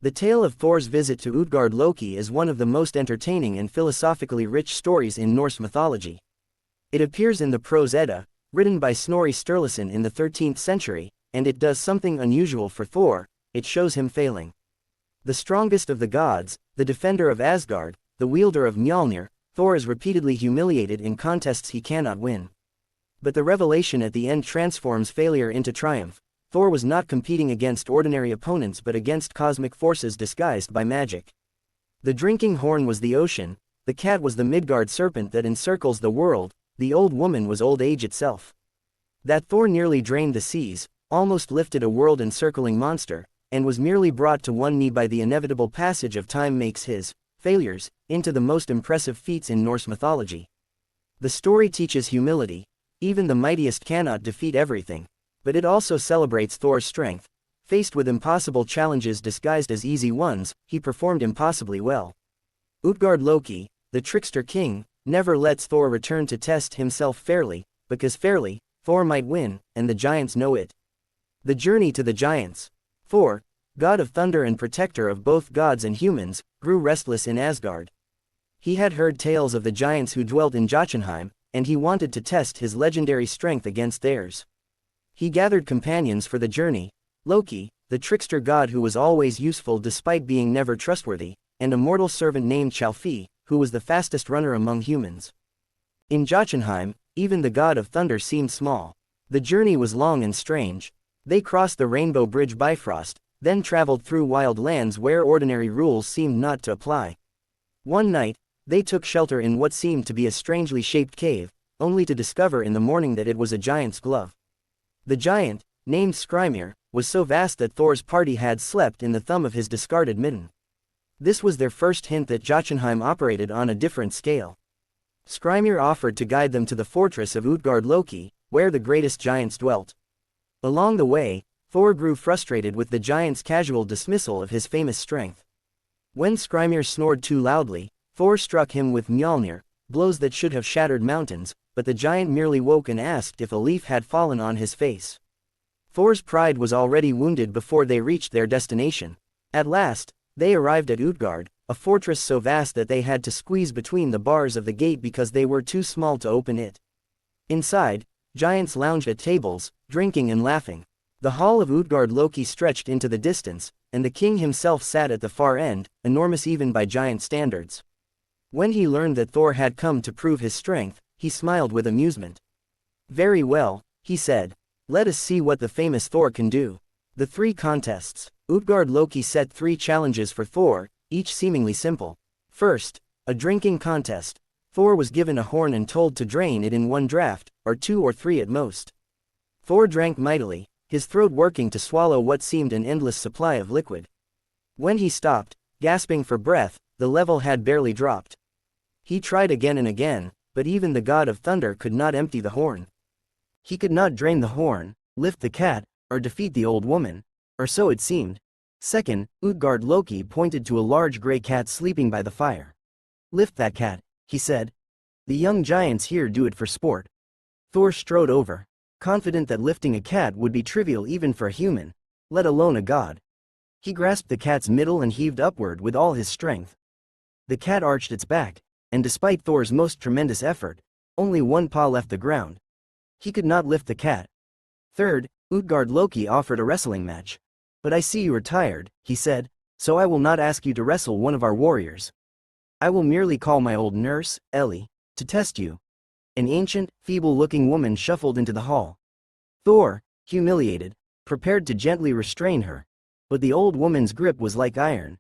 The tale of Thor's visit to Utgard-Loki is one of the most entertaining and philosophically rich stories in Norse mythology. It appears in the Prose Edda, written by Snorri Sturluson in the 13th century, and it does something unusual for Thor. It shows him failing. The strongest of the gods, the defender of Asgard, the wielder of Mjolnir, Thor is repeatedly humiliated in contests he cannot win. But the revelation at the end transforms failure into triumph. Thor was not competing against ordinary opponents but against cosmic forces disguised by magic. The drinking horn was the ocean, the cat was the Midgard serpent that encircles the world, the old woman was old age itself. That Thor nearly drained the seas, almost lifted a world-encircling monster, and was merely brought to one knee by the inevitable passage of time makes his failures into the most impressive feats in Norse mythology. The story teaches humility. Even the mightiest cannot defeat everything. But it also celebrates Thor's strength. Faced with impossible challenges disguised as easy ones, he performed impossibly well. Utgard-Loki, the trickster king, never lets Thor return to test himself fairly, because fairly, Thor might win, and the giants know it. The journey to the giants. Thor, god of thunder and protector of both gods and humans, grew restless in Asgard. He had heard tales of the giants who dwelt in Jotunheim, and he wanted to test his legendary strength against theirs. He gathered companions for the journey: Loki, the trickster god who was always useful despite being never trustworthy, and a mortal servant named Chalfi, who was the fastest runner among humans. In Jotunheim, even the god of thunder seemed small. The journey was long and strange. They crossed the Rainbow Bridge Bifrost, then traveled through wild lands where ordinary rules seemed not to apply. One night, they took shelter in what seemed to be a strangely shaped cave, only to discover in the morning that it was a giant's glove. The giant, named Skrymir, was so vast that Thor's party had slept in the thumb of his discarded mitten. This was their first hint that Jotunheim operated on a different scale. Skrymir offered to guide them to the fortress of Utgard-Loki, where the greatest giants dwelt. Along the way, Thor grew frustrated with the giant's casual dismissal of his famous strength. When Skrymir snored too loudly, Thor struck him with Mjolnir, blows that should have shattered mountains, but the giant merely woke and asked if a leaf had fallen on his face. Thor's pride was already wounded before they reached their destination. At last, they arrived at Utgard, a fortress so vast that they had to squeeze between the bars of the gate because they were too small to open it. Inside, giants lounged at tables, drinking and laughing. The hall of Utgard-Loki stretched into the distance, and the king himself sat at the far end, enormous even by giant standards. When he learned that Thor had come to prove his strength, he smiled with amusement. "Very well," he said. "Let us see what the famous Thor can do." The three contests. Utgard-Loki set 3 challenges for Thor, each seemingly simple. First, a drinking contest. Thor was given a horn and told to drain it in 1 draft, or 2 or 3 at most. Thor drank mightily, his throat working to swallow what seemed an endless supply of liquid. When he stopped, gasping for breath, the level had barely dropped. He tried again and again, but even the god of thunder could not empty the horn. He could not drain the horn, lift the cat, or defeat the old woman, or so it seemed. Second, Utgard-Loki pointed to a large gray cat sleeping by the fire. "Lift that cat," he said. "The young giants here do it for sport." Thor strode over, confident that lifting a cat would be trivial even for a human, let alone a god. He grasped the cat's middle and heaved upward with all his strength. The cat arched its back, and despite Thor's most tremendous effort, only 1 paw left the ground. He could not lift the cat. Third, Utgard-Loki offered a wrestling match. "But I see you are tired," he said, "so I will not ask you to wrestle one of our warriors. I will merely call my old nurse, Ellie, to test you." An ancient, feeble-looking woman shuffled into the hall. Thor, humiliated, prepared to gently restrain her, but the old woman's grip was like iron.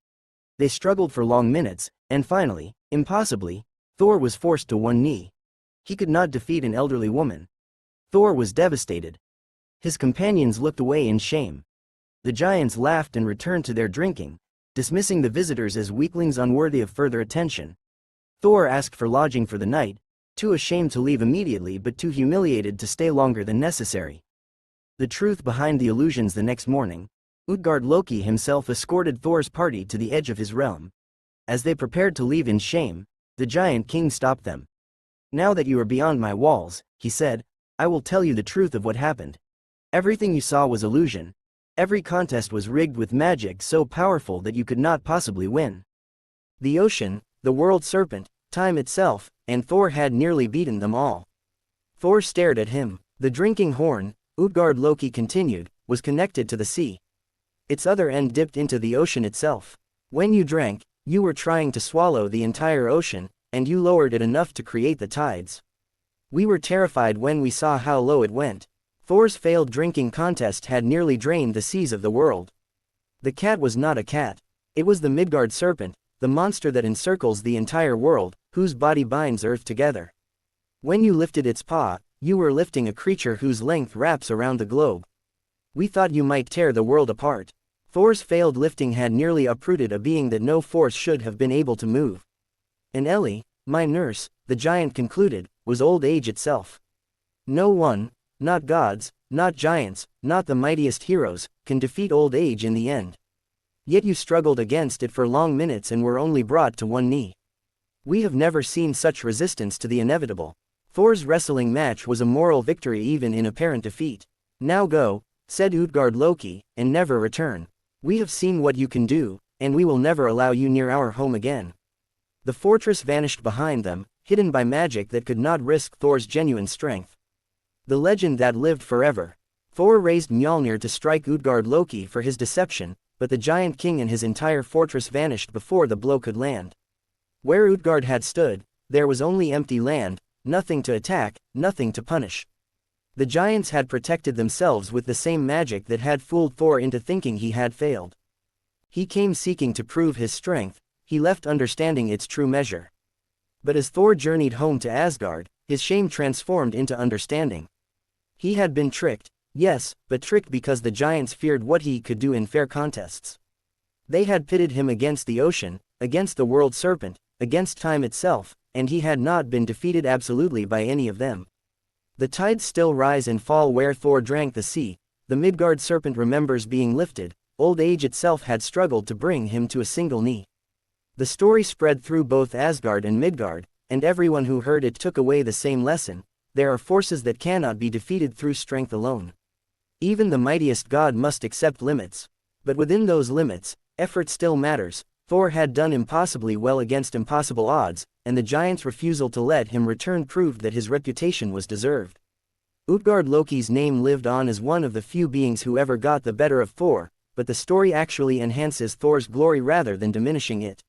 They struggled for long minutes, and finally, impossibly, Thor was forced to one knee. He could not defeat an elderly woman. Thor was devastated. His companions looked away in shame. The giants laughed and returned to their drinking, dismissing the visitors as weaklings unworthy of further attention. Thor asked for lodging for the night, too ashamed to leave immediately but too humiliated to stay longer than necessary. The truth behind the illusions. The next morning, Utgard-Loki himself escorted Thor's party to the edge of his realm. As they prepared to leave in shame, the giant king stopped them. "Now that you are beyond my walls," he said, "I will tell you the truth of what happened. Everything you saw was illusion. Every contest was rigged with magic so powerful that you could not possibly win. The ocean, the world serpent, time itself, and Thor had nearly beaten them all. Thor stared at him. The drinking horn, Utgard-Loki continued, was connected to the sea. Its other end dipped into the ocean itself. When you drank, you were trying to swallow the entire ocean, and you lowered it enough to create the tides. We were terrified when we saw how low it went. Thor's failed drinking contest had nearly drained the seas of the world. The cat was not a cat. It was the Midgard serpent, the monster that encircles the entire world, whose body binds Earth together. When you lifted its paw, you were lifting a creature whose length wraps around the globe. We thought you might tear the world apart. Thor's failed lifting had nearly uprooted a being that no force should have been able to move. And Ellie, my nurse, the giant concluded, was old age itself. No one, not gods, not giants, not the mightiest heroes, can defeat old age in the end. Yet you struggled against it for long minutes and were only brought to one knee. We have never seen such resistance to the inevitable. Thor's wrestling match was a moral victory even in apparent defeat. Now go, said Utgard-Loki, and never return. We have seen what you can do, and we will never allow you near our home again. The fortress vanished behind them, hidden by magic that could not risk Thor's genuine strength. The legend that lived forever. Thor raised Mjolnir to strike Utgard-Loki for his deception, but the giant king and his entire fortress vanished before the blow could land. Where Utgard had stood, there was only empty land, nothing to attack, nothing to punish. The giants had protected themselves with the same magic that had fooled Thor into thinking he had failed. He came seeking to prove his strength, he left understanding its true measure. But as Thor journeyed home to Asgard, his shame transformed into understanding. He had been tricked, yes, but tricked because the giants feared what he could do in fair contests. They had pitted him against the ocean, against the world serpent, against time itself, and he had not been defeated absolutely by any of them. The tides still rise and fall where Thor drank the sea, the Midgard serpent remembers being lifted, old age itself had struggled to bring him to a single knee. The story spread through both Asgard and Midgard, and everyone who heard it took away the same lesson: there are forces that cannot be defeated through strength alone. Even the mightiest god must accept limits. But within those limits, effort still matters. Thor had done impossibly well against impossible odds, and the giant's refusal to let him return proved that his reputation was deserved. Utgard-Loki's name lived on as one of the few beings who ever got the better of Thor, but the story actually enhances Thor's glory rather than diminishing it.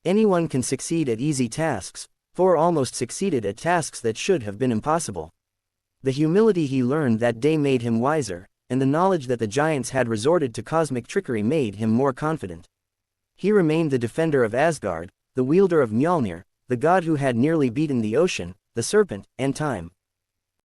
Anyone can succeed at easy tasks. Thor almost succeeded at tasks that should have been impossible. The humility he learned that day made him wiser, and the knowledge that the giants had resorted to cosmic trickery made him more confident. He remained the defender of Asgard, the wielder of Mjolnir, the god who had nearly beaten the ocean, the serpent, and time.